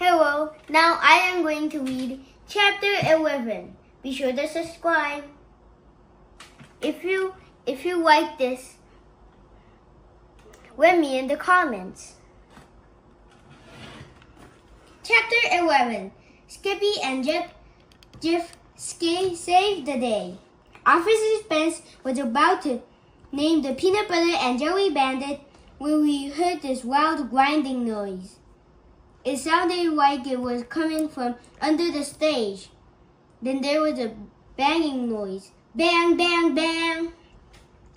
Hello, now I am going to read Chapter 11. Be sure to subscribe. If you like this, let me in the comments. Chapter 11. Skippy and Jeff saved the day. Officer Spence was about to name the peanut butter and jelly bandit when we heard this loud grinding noise. It sounded like it was coming from under the stage. Then there was a banging noise. Bang, bang, bang.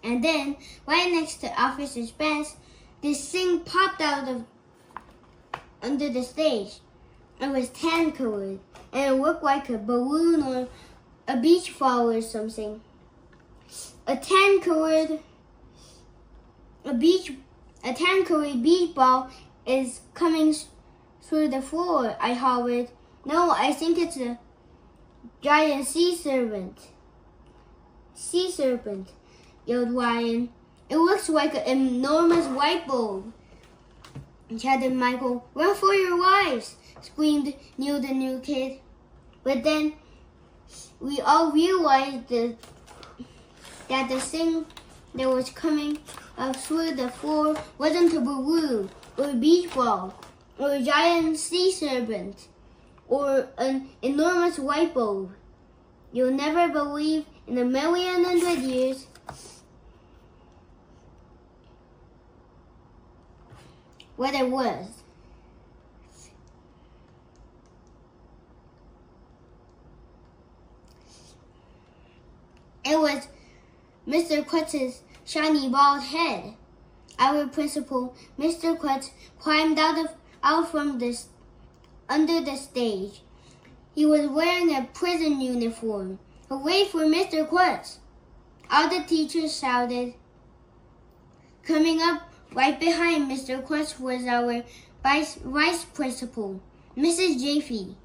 And then, right next to Officer Spence, this thing popped out of under the stage. It was tan-colored, and it looked like a balloon or a beach ball or something. A tan-colored beach ball is coming through the floor, I hollered. No, I think it's a giant sea serpent. Sea serpent, yelled Ryan. It looks like an enormous light bulb, shouted Michael. Run for your lives, screamed Neil the new kid. But then we all realized that the thing that was coming up through the floor wasn't a balloon or a beach ball or a giant sea serpent or an enormous light bulb. You'll never believe in a million hundred years what it was. It was Mr. Quetz's shiny bald head. Our principal, Mr. Quetz, climbed out from under the stage. He was wearing a prison uniform. Hooray for Mr. Quetz! All the teachers shouted. Coming up right behind Mr. Quetz was our vice principal, Mrs. Jaffe.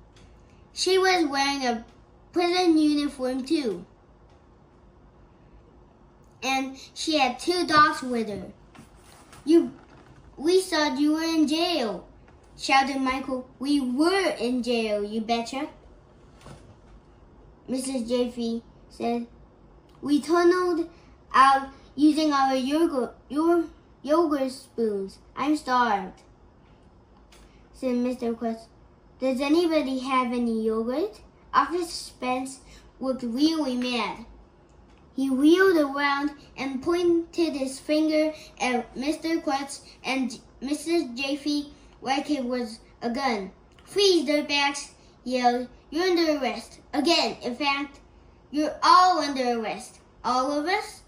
She was wearing a prison uniform too. And she had 2 dogs with her. We thought you were in jail, shouted Michael. We were in jail, you betcha, Mrs. Jaffe said. We tunneled out using our yogurt spoons. I'm starved, said Mr. Quest. Does anybody have any yogurt? Officer Spence looked really mad. He wheeled around and pointed his finger at Mr. Quetz and Mrs. Jaffe like it was a gun. Freeze, dirtbags, he yelled. You're under arrest. Again, in fact, you're all under arrest. All of us?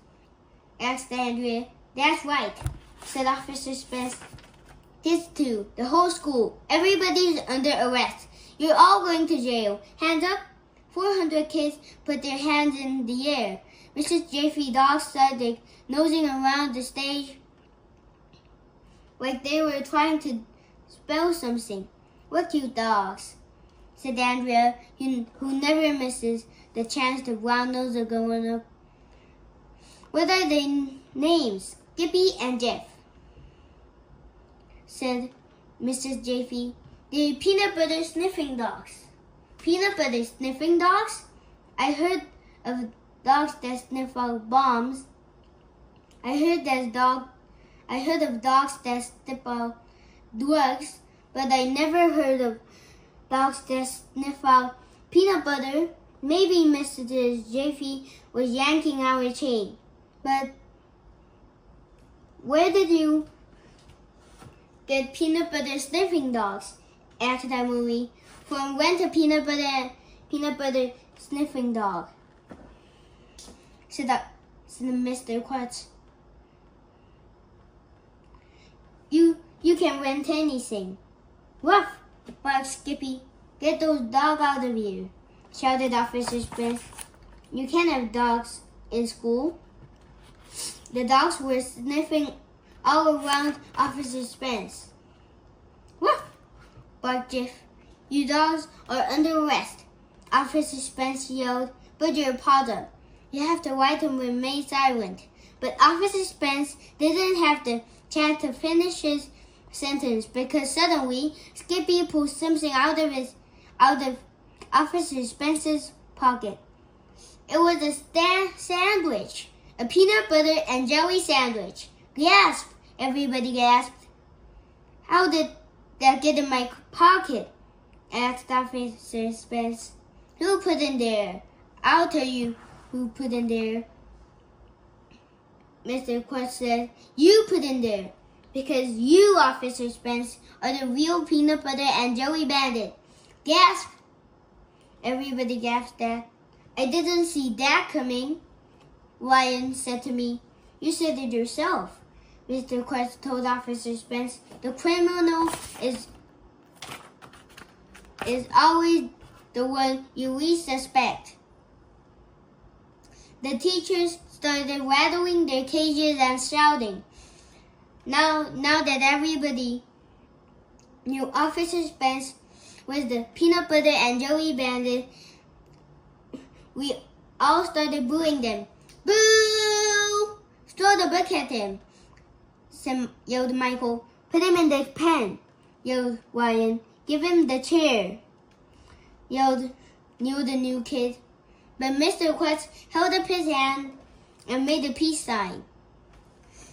Asked Andrea. That's right, said Officer Spence. Kids too, the whole school. Everybody's under arrest. You're all going to jail. Hands up. 400 kids put their hands in the air. Mrs. Jaffe dogs started nosing around the stage like they were trying to spell something. What cute dogs, said Andrea, who never misses the chance to brown nose a grown-up. What are their names? Skippy and Jeff, said Mrs. Jaffe. They're peanut butter sniffing dogs. Peanut butter sniffing dogs? I heard of dogs that sniff out bombs. I heard of dogs that sniff out drugs, but I never heard of dogs that sniff out peanut butter. Maybe Mrs. Jaffe was yanking our chain. But where did you get peanut butter sniffing dogs? Asked Emily. From rent a peanut butter sniffing dog, said Mr. Quetz. You can rent anything. Ruff, barked Skippy. Get those dogs out of here, shouted Officer Spence. You can't have dogs in school. The dogs were sniffing all around Officer Spence. Ruff, barked Jeff. You dogs are under arrest, Officer Spence yelled. Put your paws up. You have to write and remain silent. But Officer Spence didn't have the chance to finish his sentence because suddenly Skippy pulled something out of Officer Spence's pocket. It was a sandwich, a peanut butter and jelly sandwich. Gasp! Everybody gasped. How did that get in my pocket? Asked Officer Spence. Who put in there? I'll tell you who put in there. Mr. Quest said, You put in there. Because you, Officer Spence, are the real peanut butter and jelly bandit. Gasp! Everybody gasped that. I didn't see that coming. Ryan said to me. You said it yourself. Mr. Quest told Officer Spence, the criminal is always the one you least suspect. The teachers started rattling their cages and shouting. Now that everybody knew Officer Spence was the peanut butter and jelly bandit, we all started booing them. Boo! Throw the book at him, yelled Michael. Put him in the pen, yelled Ryan. Give him the chair, yelled the new kid. But Mr. Quest held up his hand and made a peace sign.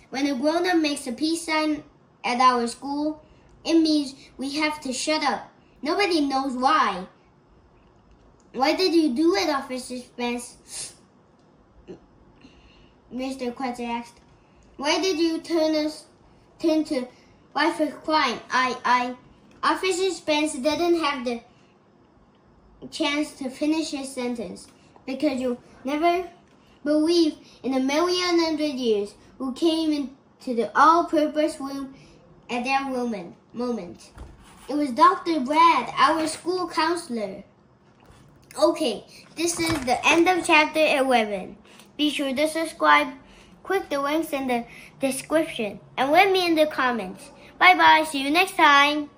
When a grown-up makes a peace sign at our school, it means we have to shut up. Nobody knows why. Why did you do it, Officer Spence? Mr. Quest asked. Why did you turn to wife for crime? Officer Spence didn't have the chance to finish his sentence because you'll never believe in a million hundred years who came into the all-purpose room at that moment. It was Dr. Brad, our school counselor. Okay, this is the end of chapter 11. Be sure to subscribe, click the links in the description, and let me in the comments. Bye-bye, see you next time.